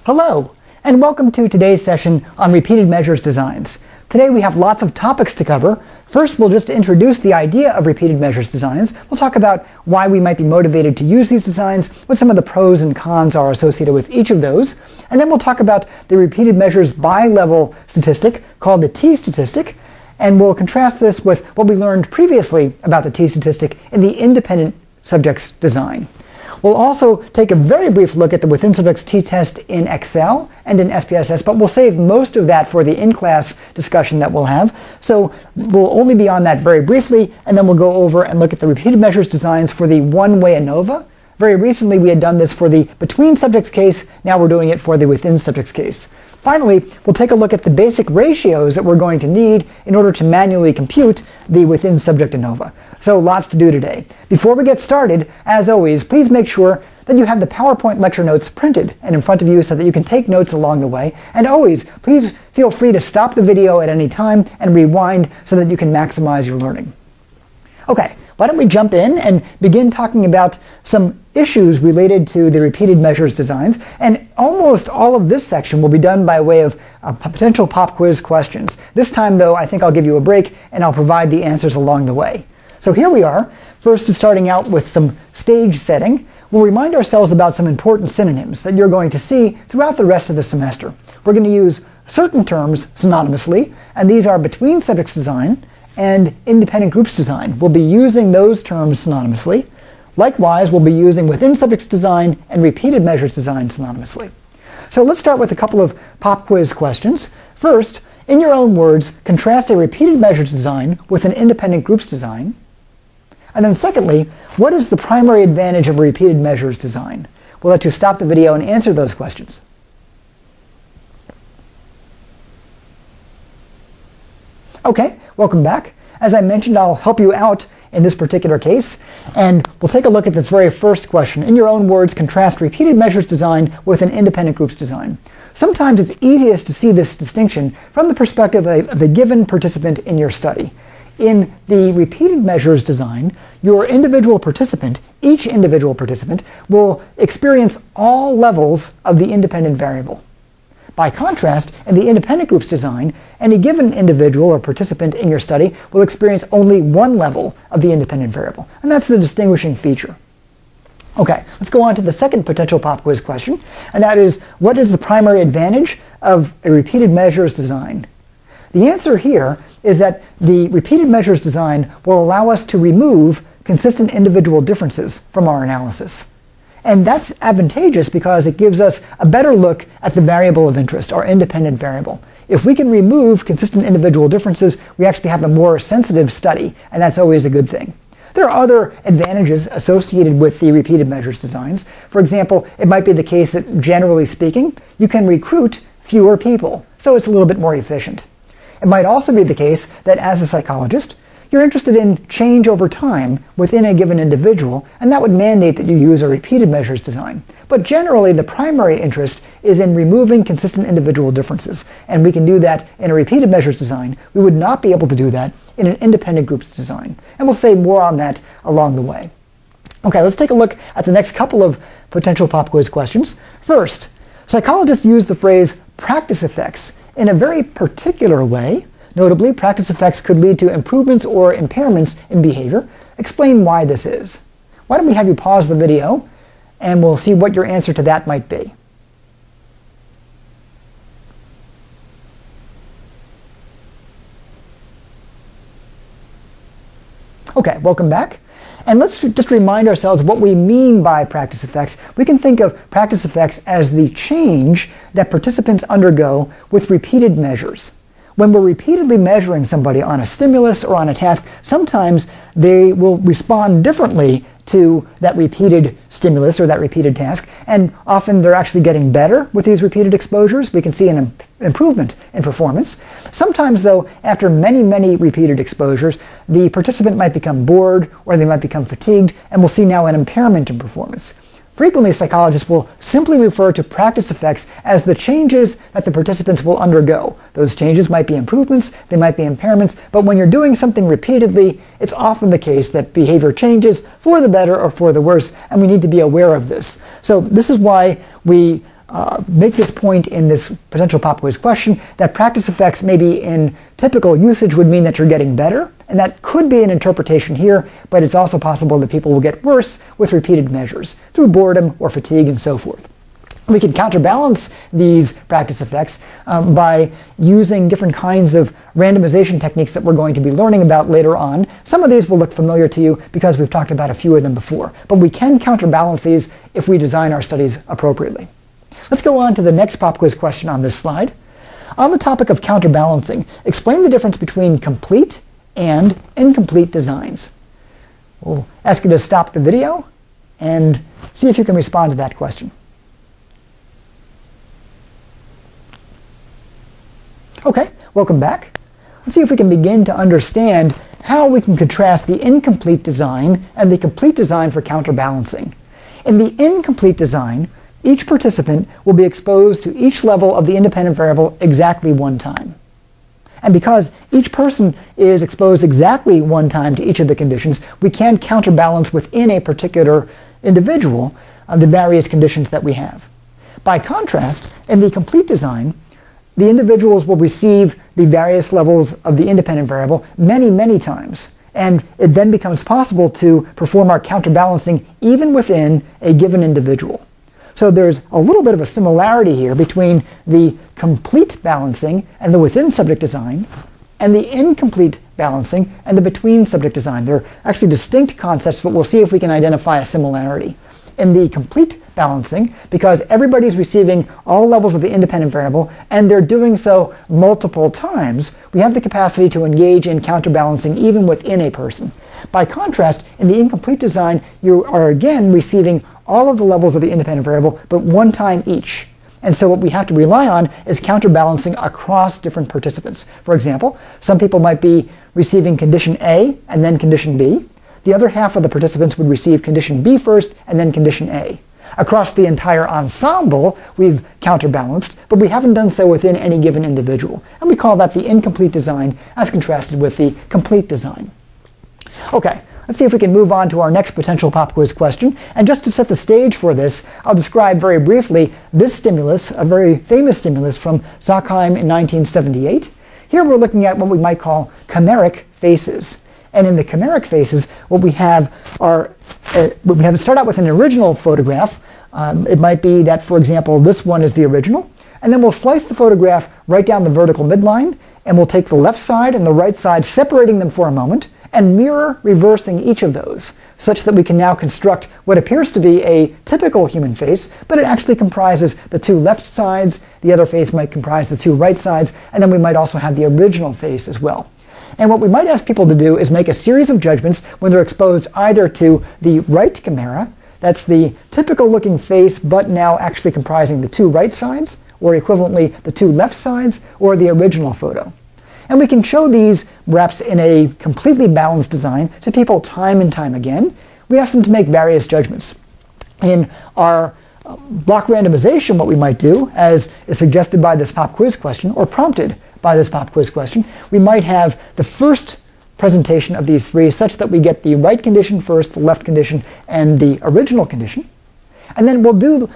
Hello, and welcome to today's session on repeated measures designs. Today we have lots of topics to cover. First, we'll just introduce the idea of repeated measures designs. We'll talk about why we might be motivated to use these designs, what some of the pros and cons are associated with each of those, and then we'll talk about the repeated measures bi-level statistic called the t-statistic, and we'll contrast this with what we learned previously about the t-statistic in the independent subjects design. We'll also take a very brief look at the within subjects t-test in Excel and in SPSS, but we'll save most of that for the in-class discussion that we'll have. So we'll only be on that very briefly, and then we'll go over and look at the repeated measures designs for the one-way ANOVA. Very recently we had done this for the between subjects case, now we're doing it for the within subjects case. Finally, we'll take a look at the basic ratios that we're going to need in order to manually compute the within subject ANOVA. So lots to do today. Before we get started, as always, please make sure that you have the PowerPoint lecture notes printed and in front of you so that you can take notes along the way. And always, please feel free to stop the video at any time and rewind so that you can maximize your learning. Okay, why don't we jump in and begin talking about some issues related to the repeated measures designs, and almost all of this section will be done by way of potential pop quiz questions. This time though, I think I'll give you a break and I'll provide the answers along the way. So here we are, first starting out with some stage setting. We'll remind ourselves about some important synonyms that you're going to see throughout the rest of the semester. We're going to use certain terms synonymously, and these are between subjects design and independent groups design. We'll be using those terms synonymously. Likewise, we'll be using within subjects design and repeated measures design synonymously. So let's start with a couple of pop quiz questions. First, in your own words, contrast a repeated measures design with an independent groups design. And then secondly, what is the primary advantage of a repeated measures design? We'll let you stop the video and answer those questions. Okay, welcome back. As I mentioned, I'll help you out in this particular case, and we'll take a look at this very first question. In your own words, contrast repeated measures design with an independent groups design. Sometimes it's easiest to see this distinction from the perspective of a given participant in your study. In the repeated measures design, your individual participant, each individual participant, will experience all levels of the independent variable. By contrast, in the independent groups design, any given individual or participant in your study will experience only one level of the independent variable, and that's the distinguishing feature. Okay, let's go on to the second potential pop quiz question, and that is, what is the primary advantage of a repeated measures design? The answer here is that the repeated measures design will allow us to remove consistent individual differences from our analysis. And that's advantageous because it gives us a better look at the variable of interest, our independent variable. If we can remove consistent individual differences, we actually have a more sensitive study, and that's always a good thing. There are other advantages associated with the repeated measures designs. For example, it might be the case that, generally speaking, you can recruit fewer people, so it's a little bit more efficient. It might also be the case that as a psychologist, you're interested in change over time within a given individual, and that would mandate that you use a repeated measures design. But generally, the primary interest is in removing consistent individual differences, and we can do that in a repeated measures design. We would not be able to do that in an independent groups design, and we'll say more on that along the way. Okay, let's take a look at the next couple of potential pop quiz questions. First, psychologists use the phrase practice effects in a very particular way. Notably, practice effects could lead to improvements or impairments in behavior. Explain why this is. Why don't we have you pause the video, and we'll see what your answer to that might be. Okay, welcome back. And let's just remind ourselves what we mean by practice effects. We can think of practice effects as the change that participants undergo with repeated measures. When we're repeatedly measuring somebody on a stimulus or on a task, sometimes they will respond differently to that repeated stimulus or that repeated task, and often they're actually getting better with these repeated exposures. We can see an improvement in performance. Sometimes, though, after many, many repeated exposures, the participant might become bored or they might become fatigued, and we'll see now an impairment in performance. Frequently, psychologists will simply refer to practice effects as the changes that the participants will undergo. Those changes might be improvements, they might be impairments, but when you're doing something repeatedly, it's often the case that behavior changes for the better or for the worse, and we need to be aware of this. So this is why we make this point in this potential pop quiz question that practice effects maybe in typical usage would mean that you're getting better, and that could be an interpretation here, but it's also possible that people will get worse with repeated measures through boredom or fatigue and so forth. We can counterbalance these practice effects by using different kinds of randomization techniques that we're going to be learning about later on. Some of these will look familiar to you because we've talked about a few of them before, but we can counterbalance these if we design our studies appropriately. Let's go on to the next pop quiz question on this slide. On the topic of counterbalancing, explain the difference between complete and incomplete designs. We'll ask you to stop the video and see if you can respond to that question. Okay, welcome back. Let's see if we can begin to understand how we can contrast the incomplete design and the complete design for counterbalancing. In the incomplete design, each participant will be exposed to each level of the independent variable exactly one time. And because each person is exposed exactly one time to each of the conditions, we can counterbalance within a particular individual the various conditions that we have. By contrast, in the complete design, the individuals will receive the various levels of the independent variable many, many times. And it then becomes possible to perform our counterbalancing even within a given individual. So there's a little bit of a similarity here between the complete balancing and the within subject design and the incomplete balancing and the between subject design. They're actually distinct concepts, but we'll see if we can identify a similarity. In the complete balancing, because everybody's receiving all levels of the independent variable and they're doing so multiple times, we have the capacity to engage in counterbalancing even within a person. By contrast, in the incomplete design, you are again receiving all of the levels of the independent variable, but one time each. And so what we have to rely on is counterbalancing across different participants. For example, some people might be receiving condition A and then condition B. The other half of the participants would receive condition B first and then condition A. Across the entire ensemble, we've counterbalanced, but we haven't done so within any given individual. And we call that the incomplete design as contrasted with the complete design. Okay, let's see if we can move on to our next potential pop quiz question. And just to set the stage for this, I'll describe very briefly this stimulus, a very famous stimulus from Salkheim in 1978. Here we're looking at what we might call chimeric faces. And in the chimeric faces, what we have are, start out with an original photograph. It might be that, for example, this one is the original. And then we'll slice the photograph right down the vertical midline, and we'll take the left side and the right side, separating them for a moment, and mirror reversing each of those, such that we can now construct what appears to be a typical human face, but it actually comprises the two left sides, the other face might comprise the two right sides, and then we might also have the original face as well. And what we might ask people to do is make a series of judgments when they're exposed either to the right chimera, that's the typical looking face, but now actually comprising the two right sides, or equivalently the two left sides, or the original photo. And we can show these reps in a completely balanced design to people time and time again. We ask them to make various judgments. In our block randomization, what we might do, as is suggested by this pop quiz question, or prompted by this pop quiz question, we might have the first presentation of these three such that we get the right condition first, the left condition, and the original condition. And then we'll do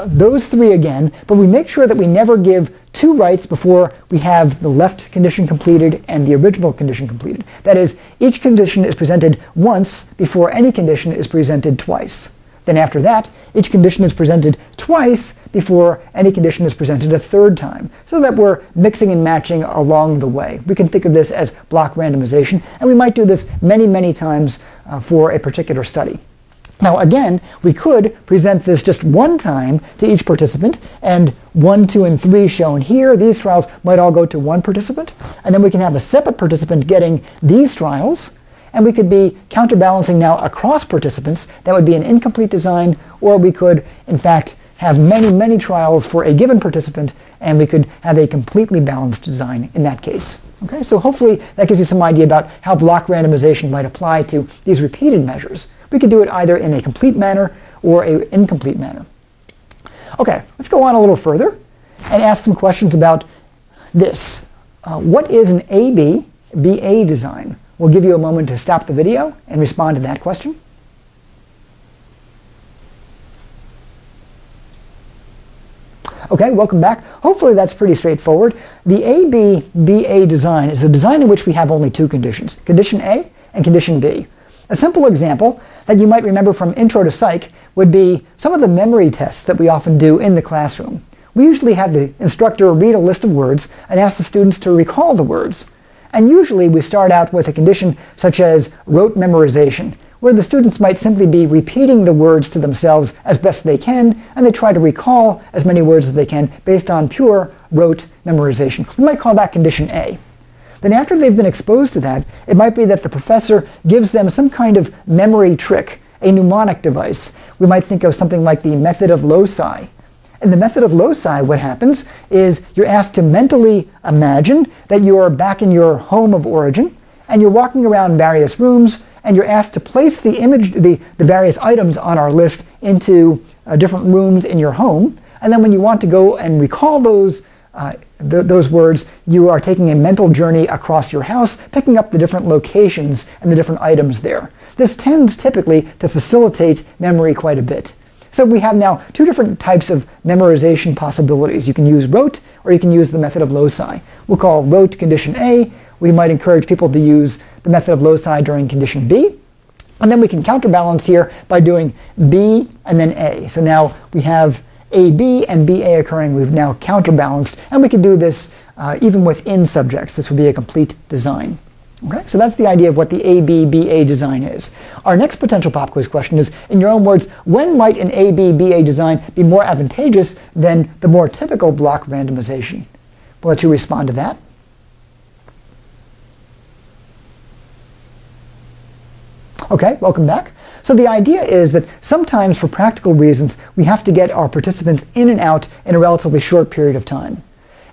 those three again, but we make sure that we never give two rights before we have the left condition completed and the original condition completed. That is, each condition is presented once before any condition is presented twice. Then after that, each condition is presented twice before any condition is presented a third time, so that we're mixing and matching along the way. We can think of this as block randomization, and we might do this many, many times for a particular study. Now again, we could present this just one time to each participant, and 1, 2, and 3 shown here. These trials might all go to one participant, and then we can have a separate participant getting these trials, and we could be counterbalancing now across participants. That would be an incomplete design, or we could, in fact, have many, many trials for a given participant, and we could have a completely balanced design in that case. Okay, so hopefully that gives you some idea about how block randomization might apply to these repeated measures. We could do it either in a complete manner or an incomplete manner. Okay, let's go on a little further and ask some questions about this. What is an ABBA design? We'll give you a moment to stop the video and respond to that question. Okay, welcome back. Hopefully that's pretty straightforward. The ABBA design is a design in which we have only two conditions, condition A and condition B. A simple example that you might remember from Intro to Psych would be some of the memory tests that we often do in the classroom. We usually have the instructor read a list of words and ask the students to recall the words. And usually we start out with a condition such as rote memorization, where the students might simply be repeating the words to themselves as best they can, and they try to recall as many words as they can based on pure rote memorization. We might call that condition A. Then after they've been exposed to that, it might be that the professor gives them some kind of memory trick, a mnemonic device. We might think of something like the method of loci. In the method of loci, what happens is you're asked to mentally imagine that you're back in your home of origin, and you're walking around various rooms, and you're asked to place the various items on our list into different rooms in your home. And then when you want to go and recall those words, you are taking a mental journey across your house, picking up the different locations and the different items there. This tends typically to facilitate memory quite a bit. So we have now two different types of memorization possibilities. You can use rote, or you can use the method of loci. We'll call rote condition A. We might encourage people to use the method of loci during condition B. And then we can counterbalance here by doing B and then A. So now we have AB and BA occurring. We've now counterbalanced, and we can do this even within subjects. This would be a complete design. Okay, so that's the idea of what the ABBA design is. Our next potential pop quiz question is, in your own words, when might an ABBA design be more advantageous than the more typical block randomization? We'll let you respond to that. Okay, welcome back. So the idea is that sometimes for practical reasons, we have to get our participants in and out in a relatively short period of time.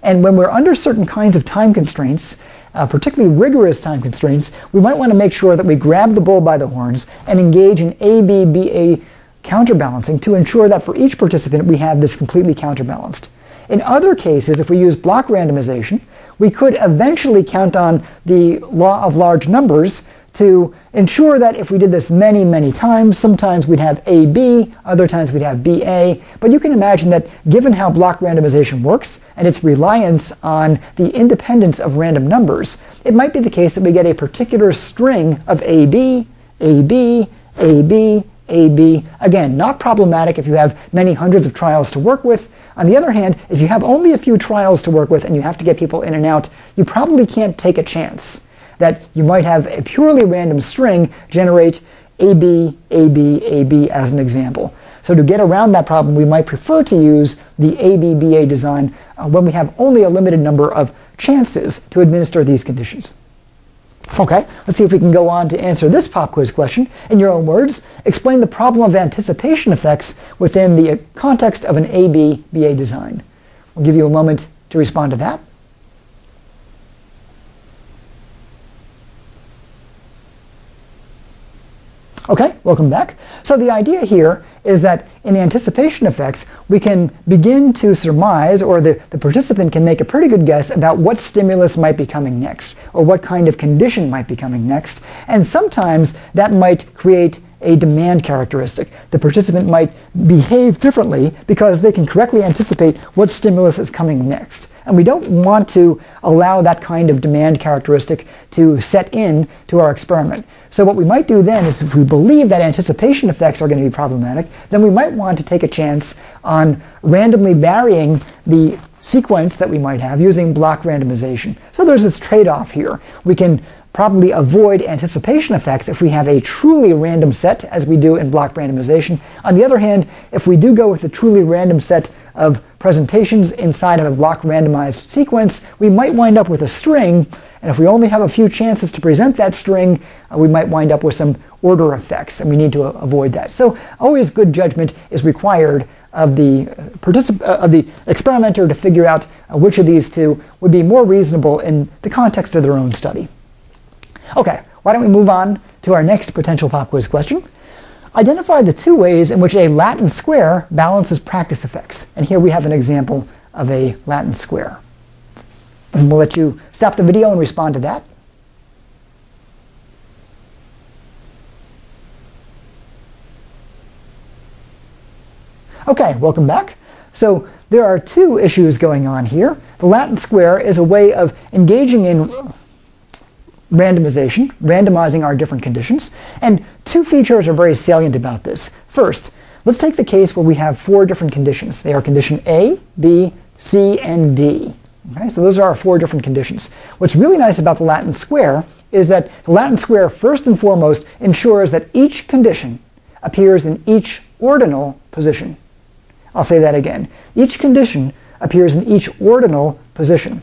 And when we're under certain kinds of time constraints, particularly rigorous time constraints, we might want to make sure that we grab the bull by the horns and engage in ABBA counterbalancing to ensure that for each participant we have this completely counterbalanced. In other cases, if we use block randomization, we could eventually count on the law of large numbers to ensure that if we did this many, many times, sometimes we'd have AB, other times we'd have BA. But you can imagine that given how block randomization works and its reliance on the independence of random numbers, it might be the case that we get a particular string of AB, AB, AB, AB. Again, not problematic if you have many hundreds of trials to work with. On the other hand, if you have only a few trials to work with and you have to get people in and out, you probably can't take a chance that you might have a purely random string generate AB, AB, AB as an example. So to get around that problem, we might prefer to use the ABBA design when we have only a limited number of chances to administer these conditions. Okay, let's see if we can go on to answer this pop quiz question. In your own words, explain the problem of anticipation effects within the context of an ABBA design. We'll give you a moment to respond to that. Okay, welcome back. So the idea here is that in anticipation effects, we can begin to surmise, or the participant can make a pretty good guess about what stimulus might be coming next, or what kind of condition might be coming next. And sometimes that might create a demand characteristic. The participant might behave differently because they can correctly anticipate what stimulus is coming next. And we don't want to allow that kind of demand characteristic to set in to our experiment. So what we might do then is, if we believe that anticipation effects are going to be problematic, then we might want to take a chance on randomly varying the sequence that we might have using block randomization. So there's this trade-off here. We can probably avoid anticipation effects if we have a truly random set, as we do in block randomization. On the other hand, if we do go with a truly random set of presentations inside of a block randomized sequence, we might wind up with a string, and if we only have a few chances to present that string, we might wind up with some order effects, and we need to avoid that. So always good judgment is required of the experimenter to figure out which of these two would be more reasonable in the context of their own study. Okay, why don't we move on to our next potential pop quiz question. Identify the two ways in which a Latin square balances practice effects. And here we have an example of a Latin square. And we'll let you stop the video and respond to that. Okay, welcome back. So there are two issues going on here. The Latin square is a way of engaging in randomization, randomizing our different conditions. And two features are very salient about this. First, let's take the case where we have 4 different conditions. They are condition A, B, C, and D. Okay, so those are our 4 different conditions. What's really nice about the Latin square is that the Latin square, first and foremost, ensures that each condition appears in each ordinal position. I'll say that again. Each condition appears in each ordinal position.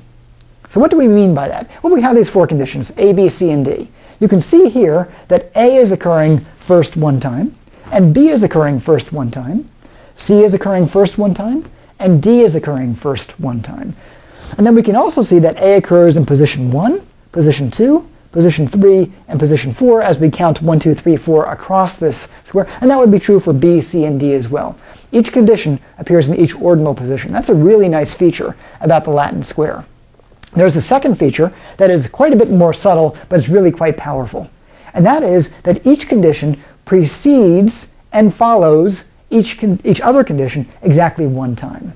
So what do we mean by that? Well, we have these 4 conditions, A, B, C, and D. You can see here that A is occurring first one time, and B is occurring first one time, C is occurring first one time, and D is occurring first one time. And then we can also see that A occurs in position 1, position 2, position 3, and position 4 as we count 1, 2, 3, 4 across this square. And that would be true for B, C, and D as well. Each condition appears in each ordinal position. That's a really nice feature about the Latin square. There's a second feature that is quite a bit more subtle, but it's really quite powerful. And that is that each condition precedes and follows each other condition exactly one time.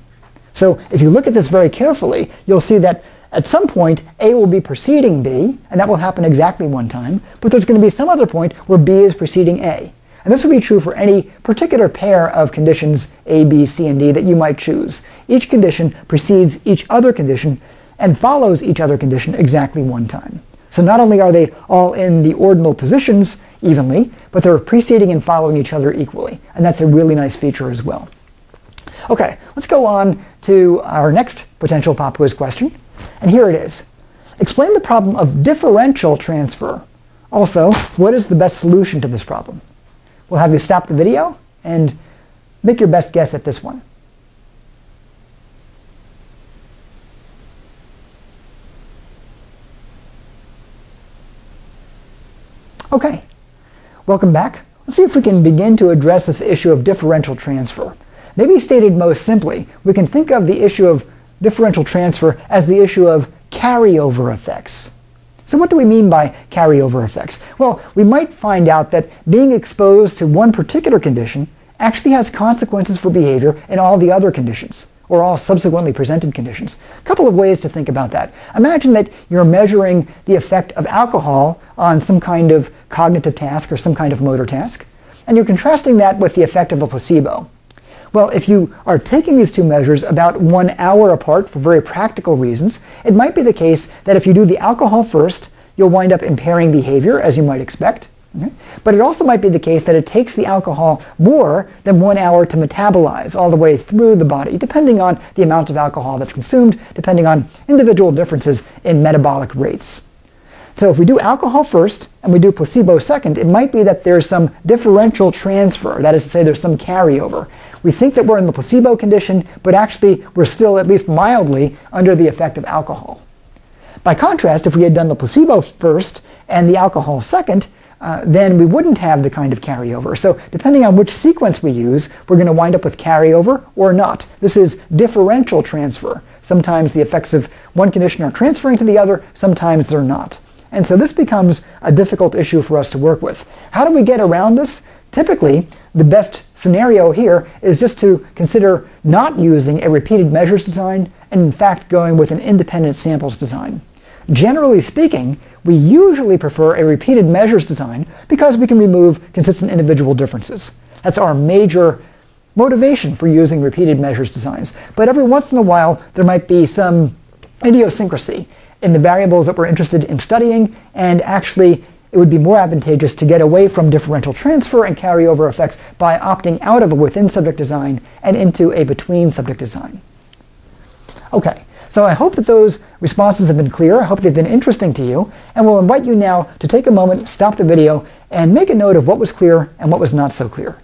So if you look at this very carefully, you'll see that at some point, A will be preceding B, and that will happen exactly one time, but there's going to be some other point where B is preceding A. And this will be true for any particular pair of conditions A, B, C, and D that you might choose. Each condition precedes each other condition and follows each other condition exactly one time. So not only are they all in the ordinal positions evenly, but they're preceding and following each other equally. And that's a really nice feature as well. Okay, let's go on to our next potential pop quiz question. And here it is. Explain the problem of differential transfer. Also, what is the best solution to this problem? We'll have you stop the video and make your best guess at this one. Okay, welcome back. Let's see if we can begin to address this issue of differential transfer. Maybe stated most simply, we can think of the issue of differential transfer as the issue of carryover effects. So what do we mean by carryover effects? Well, we might find out that being exposed to one particular condition actually has consequences for behavior in all the other conditions, or all subsequently presented conditions. A couple of ways to think about that. Imagine that you're measuring the effect of alcohol on some kind of cognitive task or some kind of motor task, and you're contrasting that with the effect of a placebo. Well, if you are taking these two measures about 1 hour apart for very practical reasons, it might be the case that if you do the alcohol first, you'll wind up impairing behavior, as you might expect. Okay? But it also might be the case that it takes the alcohol more than 1 hour to metabolize all the way through the body, depending on the amount of alcohol that's consumed, depending on individual differences in metabolic rates. So if we do alcohol first and we do placebo second, it might be that there's some differential transfer. That is to say, there's some carryover. We think that we're in the placebo condition, but actually we're still at least mildly under the effect of alcohol. By contrast, if we had done the placebo first and the alcohol second, then we wouldn't have the kind of carryover. So depending on which sequence we use, we're going to wind up with carryover or not. This is differential transfer. Sometimes the effects of one condition are transferring to the other, sometimes they're not. And so this becomes a difficult issue for us to work with. How do we get around this? Typically, the best scenario here is just to consider not using a repeated measures design and in fact going with an independent samples design. Generally speaking, we usually prefer a repeated measures design because we can remove consistent individual differences. That's our major motivation for using repeated measures designs. But every once in a while, there might be some idiosyncrasy in the variables that we're interested in studying, and actually it would be more advantageous to get away from differential transfer and carryover effects by opting out of a within-subject design and into a between-subject design. Okay, so I hope that those responses have been clear. I hope they've been interesting to you, and we'll invite you now to take a moment, stop the video, and make a note of what was clear and what was not so clear.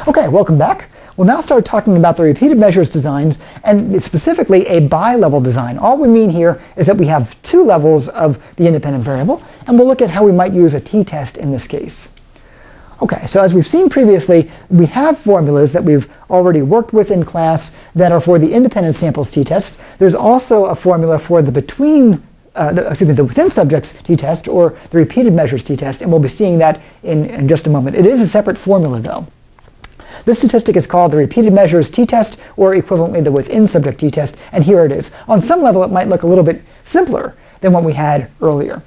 Okay, welcome back. We'll now start talking about the repeated measures designs, and specifically a bi-level design. All we mean here is that we have 2 levels of the independent variable, and we'll look at how we might use a t-test in this case. Okay, so as we've seen previously, we have formulas that we've already worked with in class that are for the independent samples t-test. There's also a formula for the between the within subjects t-test, or the repeated measures t-test, and we'll be seeing that in just a moment. It is a separate formula, though. This statistic is called the repeated measures t-test, or equivalently the within subject t-test, and here it is. On some level, it might look a little bit simpler than what we had earlier.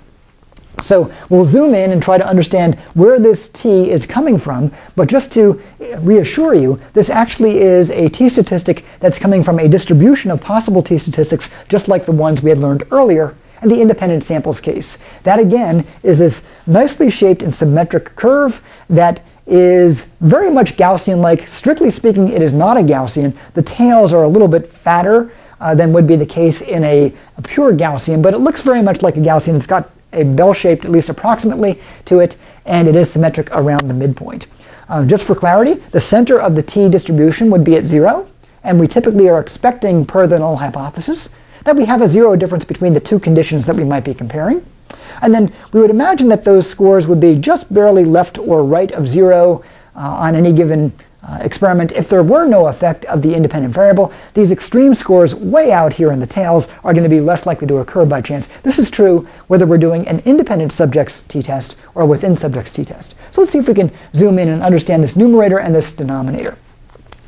So we'll zoom in and try to understand where this t is coming from, but just to reassure you, this actually is a t-statistic that's coming from a distribution of possible t-statistics, just like the ones we had learned earlier in the independent samples case. That, again, is this nicely shaped and symmetric curve that is very much Gaussian-like. Strictly speaking, it is not a Gaussian. The tails are a little bit fatter than would be the case in a pure Gaussian, but it looks very much like a Gaussian. It's got a bell-shaped, at least approximately, to it, and it is symmetric around the midpoint. Just for clarity, the center of the t distribution would be at 0, and we typically are expecting, per the null hypothesis, that we have a 0 difference between the two conditions that we might be comparing. And then we would imagine that those scores would be just barely left or right of 0 on any given experiment if there were no effect of the independent variable. These extreme scores way out here in the tails are going to be less likely to occur by chance. This is true whether we're doing an independent subjects t-test or within subjects t-test. So let's see if we can zoom in and understand this numerator and this denominator.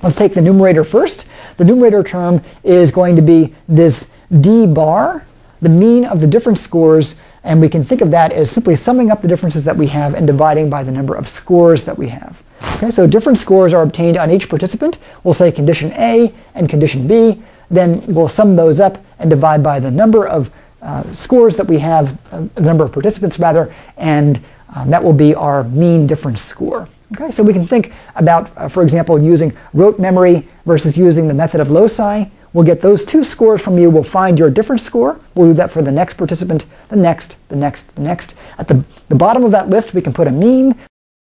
Let's take the numerator first. The numerator term is going to be this d bar, the mean of the different scores, and we can think of that as simply summing up the differences that we have and dividing by the number of scores that we have. Okay, so different scores are obtained on each participant. We'll say condition A and condition B. Then we'll sum those up and divide by the number of scores that we have, the number of participants rather, and that will be our mean difference score. Okay, so we can think about, for example, using rote memory versus using the method of loci. We'll get those two scores from you. We'll find your difference score. We'll do that for the next participant, the next, the next, the next. At the bottom of that list, we can put a mean,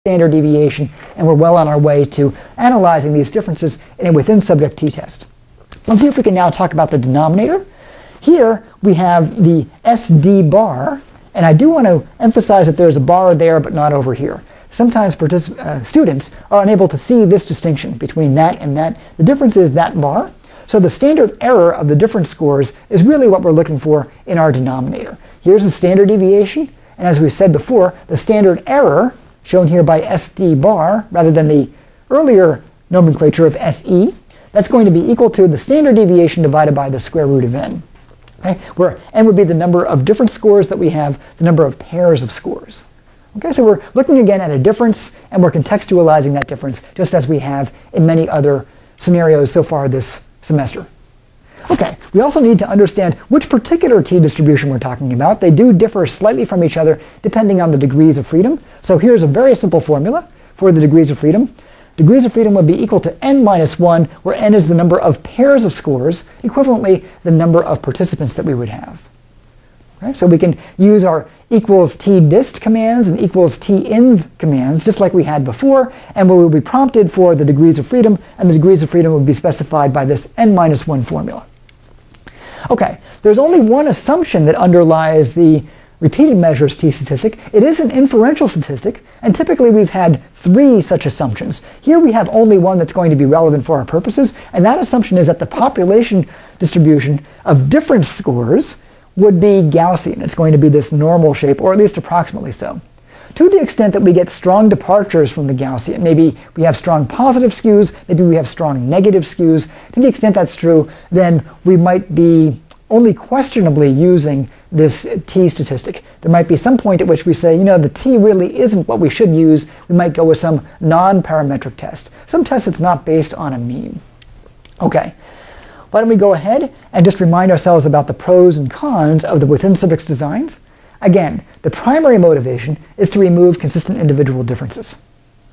standard deviation, and we're well on our way to analyzing these differences in a within subject t-test. Let's see if we can now talk about the denominator. Here we have the SD bar, and I do want to emphasize that there's a bar there but not over here. Sometimes students are unable to see this distinction between that and that. The difference is that bar. So the standard error of the different scores is really what we're looking for in our denominator. Here's the standard deviation, and as we said before, the standard error, shown here by SD bar, rather than the earlier nomenclature of SE, that's going to be equal to the standard deviation divided by the square root of n. Okay? Where n would be the number of different scores that we have, the number of pairs of scores. Okay, so we're looking again at a difference, and we're contextualizing that difference, just as we have in many other scenarios so far this semester. Okay, we also need to understand which particular t-distribution we're talking about. They do differ slightly from each other depending on the degrees of freedom. So here's a very simple formula for the degrees of freedom. Degrees of freedom would be equal to n minus 1, where n is the number of pairs of scores, equivalently the number of participants that we would have. Okay, so we can use our equals tdist commands and equals tinv commands, just like we had before, and we will be prompted for the degrees of freedom, and the degrees of freedom will be specified by this n minus 1 formula. Okay, there's only one assumption that underlies the repeated measures t-statistic. It is an inferential statistic, and typically we've had 3 such assumptions. Here we have only one that's going to be relevant for our purposes, and that assumption is that the population distribution of different scores would be Gaussian. It's going to be this normal shape, or at least approximately so. To the extent that we get strong departures from the Gaussian, maybe we have strong positive skews, maybe we have strong negative skews, to the extent that's true, then we might be only questionably using this t-statistic. There might be some point at which we say, you know, the t really isn't what we should use. We might go with some non-parametric test, some test that's not based on a mean. Okay. Why don't we go ahead and just remind ourselves about the pros and cons of the within subjects designs. Again, the primary motivation is to remove consistent individual differences.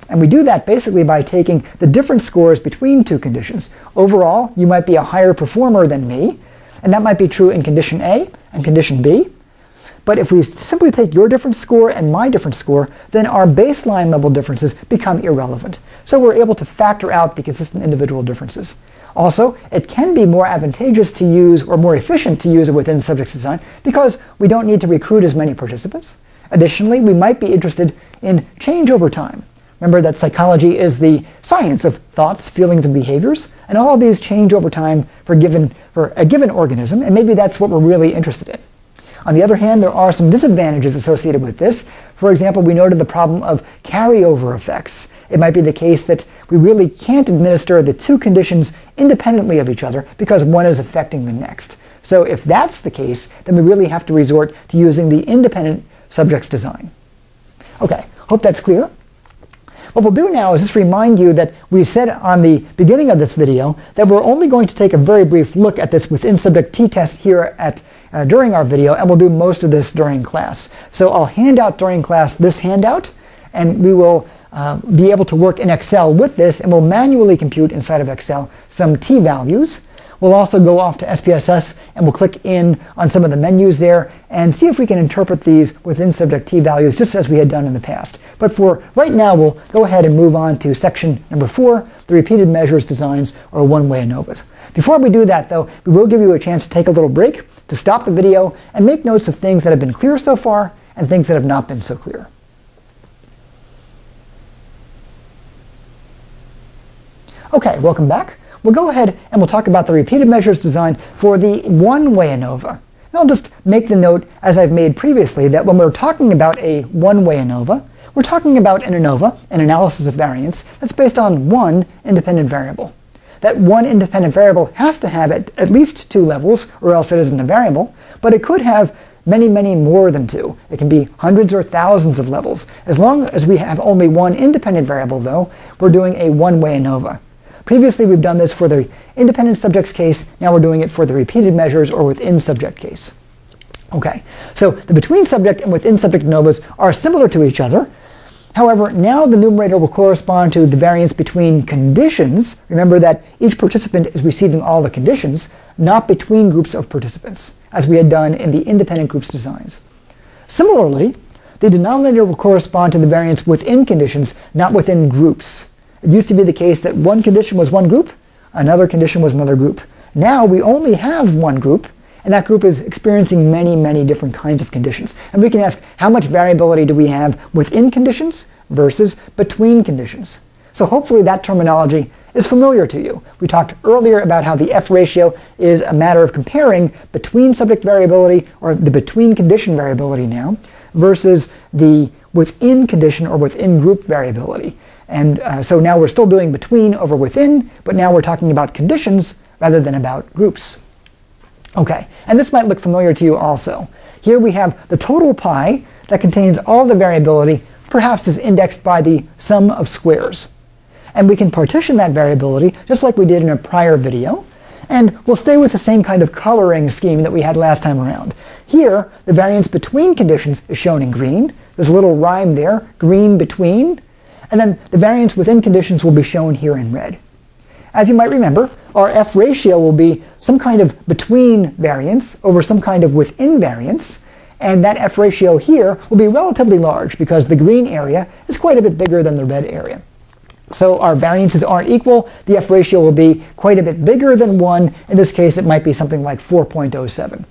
And we do that basically by taking the different scores between two conditions. Overall, you might be a higher performer than me, and that might be true in condition A and condition B. But if we simply take your different score and my different score, then our baseline level differences become irrelevant. So we're able to factor out the consistent individual differences. Also, it can be more advantageous to use, or more efficient to use a within subjects design, because we don't need to recruit as many participants. Additionally, we might be interested in change over time. Remember that psychology is the science of thoughts, feelings, and behaviors, and all of these change over time for a given organism, and maybe that's what we're really interested in. On the other hand, there are some disadvantages associated with this. For example, we noted the problem of carryover effects. It might be the case that we really can't administer the two conditions independently of each other because one is affecting the next. So if that's the case, then we really have to resort to using the independent subjects design. Okay, hope that's clear. What we'll do now is just remind you that we said on the beginning of this video that we're only going to take a very brief look at this within subject t-test here during our video, and we'll do most of this during class. So I'll hand out during class this handout, and we will be able to work in Excel with this, and we'll manually compute inside of Excel some t-values. We'll also go off to SPSS and we'll click in on some of the menus there and see if we can interpret these within subject t-values just as we had done in the past. But for right now, we'll go ahead and move on to section number 4, the repeated measures designs or one-way ANOVAs. Before we do that though, we will give you a chance to take a little break, to stop the video and make notes of things that have been clear so far and things that have not been so clear. Okay, welcome back. We'll go ahead and we'll talk about the repeated measures design for the one-way ANOVA. And I'll just make the note, as I've made previously, that when we're talking about a one-way ANOVA, we're talking about an ANOVA, an analysis of variance, that's based on one independent variable. That one independent variable has to have at least 2 levels, or else it isn't a variable, but it could have many, many more than 2. It can be hundreds or thousands of levels. As long as we have only one independent variable, though, we're doing a one-way ANOVA. Previously, we've done this for the independent subjects case. Now we're doing it for the repeated measures or within subject case. Okay, so the between subject and within subject ANOVAs are similar to each other. However, now the numerator will correspond to the variance between conditions. Remember that each participant is receiving all the conditions, not between groups of participants, as we had done in the independent groups designs. Similarly, the denominator will correspond to the variance within conditions, not within groups. It used to be the case that one condition was one group, another condition was another group. Now we only have one group, and that group is experiencing many, many different kinds of conditions. And we can ask, how much variability do we have within conditions versus between conditions? So hopefully that terminology is familiar to you. We talked earlier about how the F ratio is a matter of comparing between subject variability, or the between condition variability now, versus the within condition or within group variability. And so now we're still doing between over within, but now we're talking about conditions rather than about groups. Okay, and this might look familiar to you also. Here we have the total pi that contains all the variability, perhaps is indexed by the sum of squares. And we can partition that variability just like we did in a prior video, and we'll stay with the same kind of coloring scheme that we had last time around. Here, the variance between conditions is shown in green. There's a little rhyme there, green between. And then the variance within conditions will be shown here in red. As you might remember, our F ratio will be some kind of between variance over some kind of within variance, and that F ratio here will be relatively large because the green area is quite a bit bigger than the red area. So our variances aren't equal. The F ratio will be quite a bit bigger than 1. In this case, it might be something like 4.07.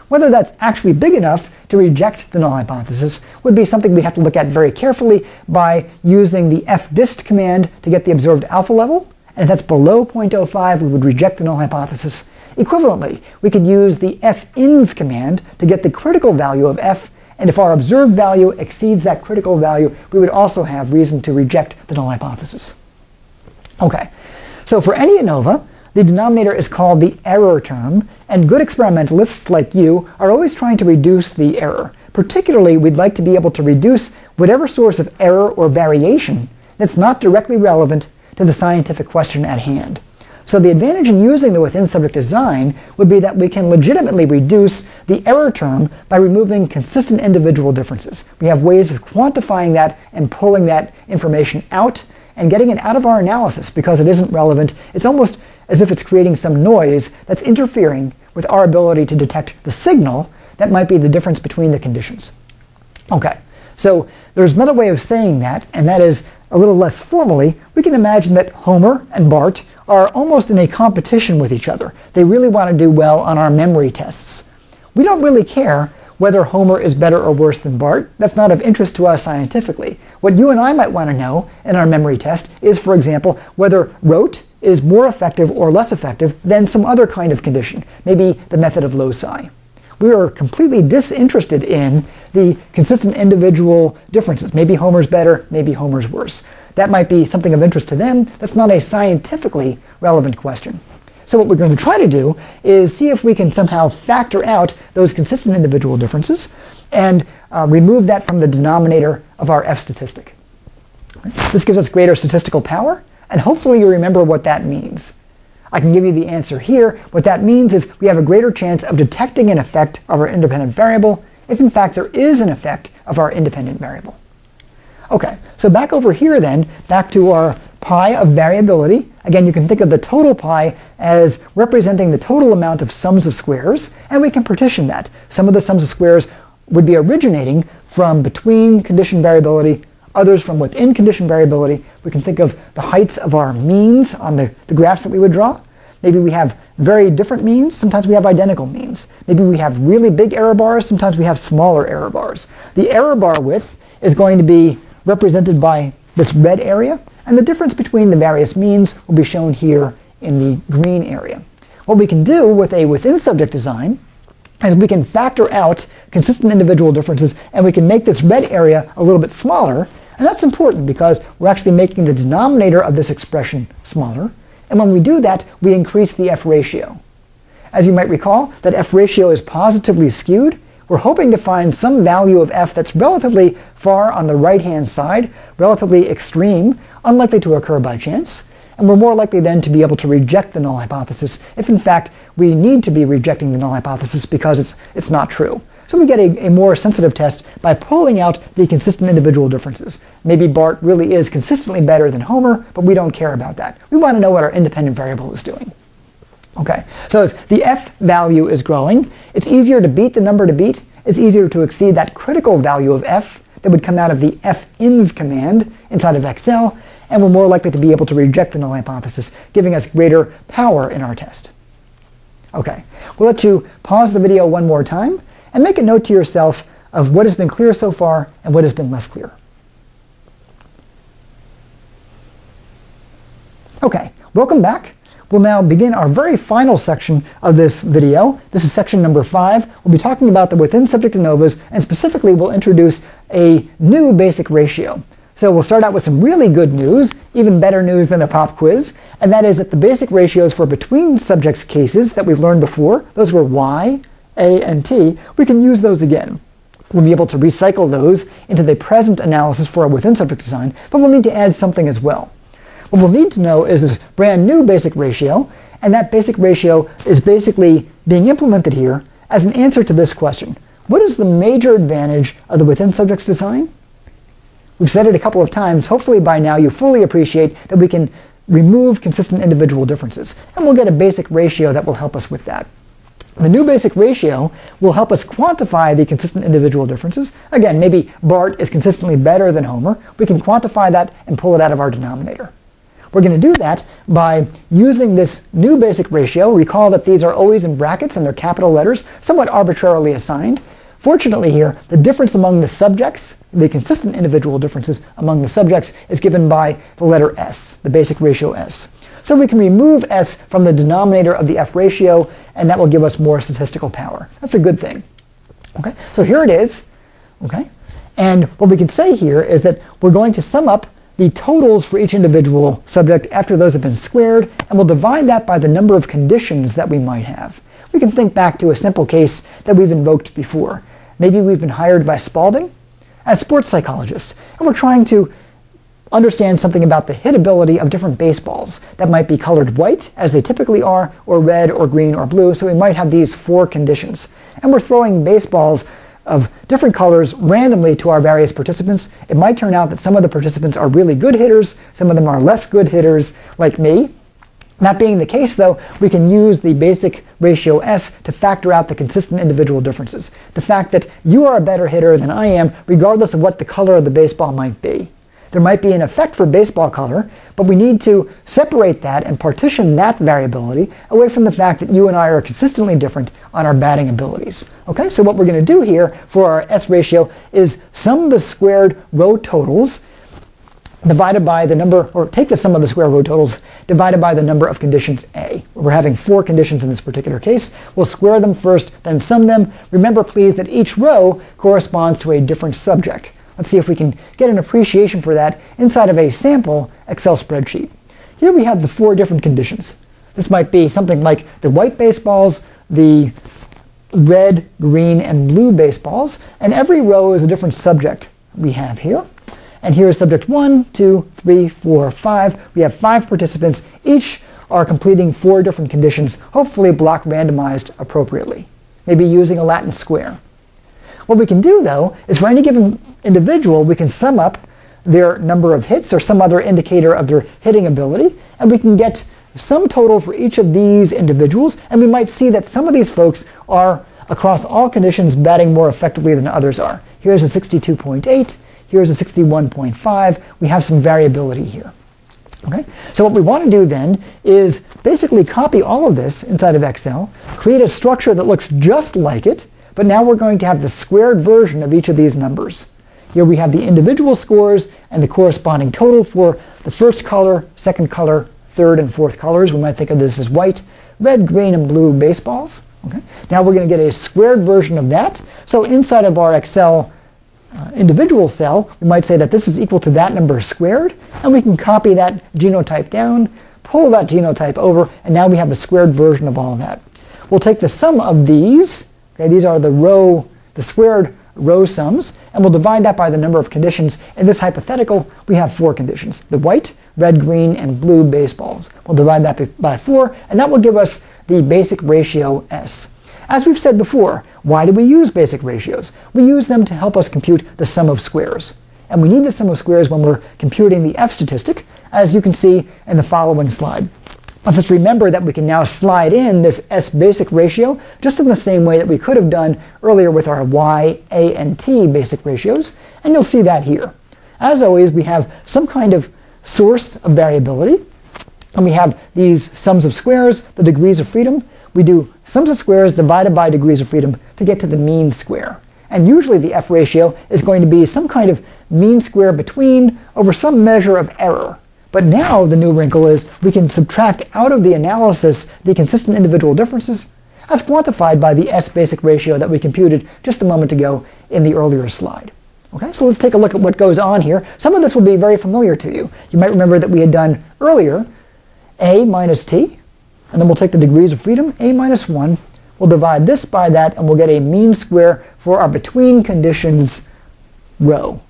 Whether that's actually big enough to reject the null hypothesis would be something we have to look at very carefully by using the fdist command to get the observed alpha level. And if that's below 0.05, we would reject the null hypothesis. Equivalently, we could use the finv command to get the critical value of f, and if our observed value exceeds that critical value, we would also have reason to reject the null hypothesis. Okay, so for any ANOVA, the denominator is called the error term, and good experimentalists like you are always trying to reduce the error. Particularly, we'd like to be able to reduce whatever source of error or variation that's not directly relevant to the scientific question at hand. So the advantage in using the within subject design would be that we can legitimately reduce the error term by removing consistent individual differences. We have ways of quantifying that and pulling that information out and getting it out of our analysis because it isn't relevant. It's almost as if it's creating some noise that's interfering with our ability to detect the signal that might be the difference between the conditions. Okay, so there's another way of saying that, and that is a little less formally. We can imagine that Homer and Bart are almost in a competition with each other. They really want to do well on our memory tests. We don't really care whether Homer is better or worse than Bart. That's not of interest to us scientifically. What you and I might want to know in our memory test is, for example, whether rote is more effective or less effective than some other kind of condition, maybe the method of loci. We are completely disinterested in the consistent individual differences. Maybe Homer's better, maybe Homer's worse. That might be something of interest to them. That's not a scientifically relevant question. So what we're going to try to do is see if we can somehow factor out those consistent individual differences and remove that from the denominator of our F statistic. This gives us greater statistical power, and hopefully you remember what that means. I can give you the answer here. What that means is we have a greater chance of detecting an effect of our independent variable if in fact there is an effect of our independent variable. Okay, so back over here then, back to our pi of variability. Again, you can think of the total pi as representing the total amount of sums of squares, and we can partition that. Some of the sums of squares would be originating from between condition variability, others from within condition variability. We can think of the heights of our means on the graphs that we would draw. Maybe we have very different means, sometimes we have identical means. Maybe we have really big error bars, sometimes we have smaller error bars. The error bar width is going to be represented by this red area, and the difference between the various means will be shown here in the green area. What we can do with a within subject design is we can factor out consistent individual differences, and we can make this red area a little bit smaller. And that's important because we're actually making the denominator of this expression smaller. And when we do that, we increase the F ratio. As you might recall, that F ratio is positively skewed. We're hoping to find some value of F that's relatively far on the right-hand side, relatively extreme, unlikely to occur by chance. And we're more likely then to be able to reject the null hypothesis if in fact we need to be rejecting the null hypothesis because it's not true. So we get a more sensitive test by pulling out the consistent individual differences. Maybe Bart really is consistently better than Homer, but we don't care about that. We want to know what our independent variable is doing. Okay, so as the F value is growing, it's easier to beat the number to beat. It's easier to exceed that critical value of F that would come out of the finv command inside of Excel, and we're more likely to be able to reject the null hypothesis, giving us greater power in our test. Okay, we'll let you pause the video one more time and make a note to yourself of what has been clear so far and what has been less clear. Okay, welcome back. We'll now begin our very final section of this video. This is section number 5. We'll be talking about the within subject ANOVAs, and specifically we'll introduce a new basic ratio. So we'll start out with some really good news, even better news than a pop quiz, and that is that the basic ratios for between subjects cases that we've learned before, those were y, a, and t, we can use those again. We'll be able to recycle those into the present analysis for our within subject design, but we'll need to add something as well. What we'll need to know is this brand new basic ratio, and that basic ratio is basically being implemented here as an answer to this question. What is the major advantage of the within subjects design? We've said it a couple of times. Hopefully by now you fully appreciate that we can remove consistent individual differences, and we'll get a basic ratio that will help us with that. The new basic ratio will help us quantify the consistent individual differences. Again, maybe Bart is consistently better than Homer. We can quantify that and pull it out of our denominator. We're going to do that by using this new basic ratio. Recall that these are always in brackets and they're capital letters, somewhat arbitrarily assigned. Fortunately here, the difference among the subjects, the consistent individual differences among the subjects, is given by the letter S, the basic ratio S. So we can remove S from the denominator of the F ratio, and that will give us more statistical power. That's a good thing. Okay, so here it is. Okay, and what we can say here is that we're going to sum up the totals for each individual subject after those have been squared, and we'll divide that by the number of conditions that we might have. We can think back to a simple case that we've invoked before. Maybe we've been hired by Spalding as sports psychologists, and we're trying to understand something about the hitability of different baseballs that might be colored white, as they typically are, or red, or green, or blue, so we might have these 4 conditions. And we're throwing baseballs of different colors randomly to our various participants. It might turn out that some of the participants are really good hitters, some of them are less good hitters, like me. That being the case, though, we can use the basic ratio S to factor out the consistent individual differences. The fact that you are a better hitter than I am, regardless of what the color of the baseball might be. There might be an effect for baseball color, but we need to separate that and partition that variability away from the fact that you and I are consistently different on our batting abilities. Okay, so what we're going to do here for our S ratio is sum the squared row totals divided by the number, or take the sum of the square row totals divided by the number of conditions A. We're having 4 conditions in this particular case. We'll square them first, then sum them. Remember, please, that each row corresponds to a different subject. Let's see if we can get an appreciation for that inside of a sample Excel spreadsheet. Here we have the 4 different conditions. This might be something like the white baseballs, the red, green, and blue baseballs, and every row is a different subject we have here. And here is subject 1, 2, 3, 4, 5. We have 5 participants. Each are completing 4 different conditions, hopefully block randomized appropriately, maybe using a Latin square. What we can do, though, is for any given individual, we can sum up their number of hits or some other indicator of their hitting ability, and we can get sum total for each of these individuals, and we might see that some of these folks are, across all conditions, batting more effectively than others are. Here's a 62.8. Here's a 61.5. We have some variability here. Okay? So what we want to do then is basically copy all of this inside of Excel, create a structure that looks just like it, but now we're going to have the squared version of each of these numbers. Here we have the individual scores and the corresponding total for the first color, second color, third and fourth colors. We might think of this as white, red, green, and blue baseballs. Okay? Now we're going to get a squared version of that. So inside of our Excel individual cell, we might say that this is equal to that number squared, and we can copy that genotype down, pull that genotype over, and now we have a squared version of all of that. We'll take the sum of these, okay, these are the squared row sums, and we'll divide that by the number of conditions. In this hypothetical, we have 4 conditions, the white, red, green, and blue baseballs. We'll divide that by 4, and that will give us the basic ratio S. As we've said before, why do we use basic ratios? We use them to help us compute the sum of squares. And we need the sum of squares when we're computing the F statistic, as you can see in the following slide. Let's just remember that we can now slide in this S basic ratio just in the same way that we could have done earlier with our Y, A, and T basic ratios, and you'll see that here. As always, we have some kind of source of variability, and we have these sums of squares, the degrees of freedom. We do sums of squares divided by degrees of freedom to get to the mean square. And usually the F ratio is going to be some kind of mean square between over some measure of error. But now the new wrinkle is we can subtract out of the analysis the consistent individual differences as quantified by the S basic ratio that we computed just a moment ago in the earlier slide. Okay, so let's take a look at what goes on here. Some of this will be very familiar to you. You might remember that we had done earlier A minus T, and then we'll take the degrees of freedom, A minus 1. We'll divide this by that, and we'll get a mean square for our between conditions row.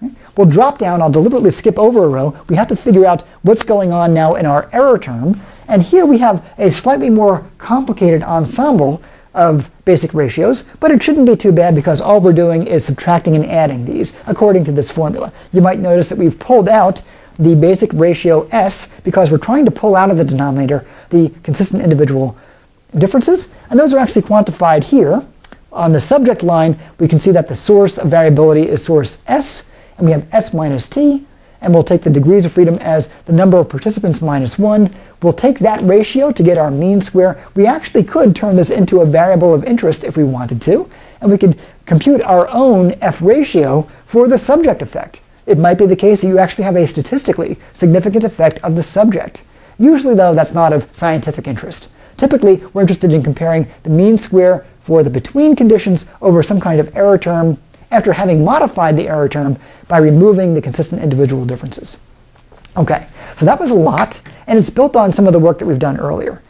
Okay? We'll drop down. I'll deliberately skip over a row. We have to figure out what's going on now in our error term. And here we have a slightly more complicated ensemble of basic ratios, but it shouldn't be too bad because all we're doing is subtracting and adding these according to this formula. You might notice that we've pulled out the basic ratio S because we're trying to pull out of the denominator the consistent individual differences, and those are actually quantified here. On the subject line, we can see that the source of variability is source S, and we have S minus T, and we'll take the degrees of freedom as the number of participants minus 1. We'll take that ratio to get our mean square. We actually could turn this into a variable of interest if we wanted to, and we could compute our own F ratio for the subject effect. It might be the case that you actually have a statistically significant effect of the subject. Usually, though, that's not of scientific interest. Typically, we're interested in comparing the mean square for the between conditions over some kind of error term after having modified the error term by removing the consistent individual differences. Okay, so that was a lot, and it's built on some of the work that we've done earlier.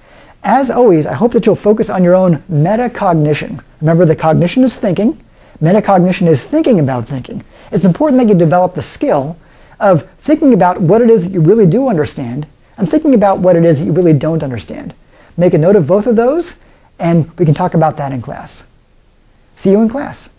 As always, I hope that you'll focus on your own metacognition. Remember, the cognition is thinking. Metacognition is thinking about thinking. It's important that you develop the skill of thinking about what it is that you really do understand and thinking about what it is that you really don't understand. Make a note of both of those, and we can talk about that in class. See you in class.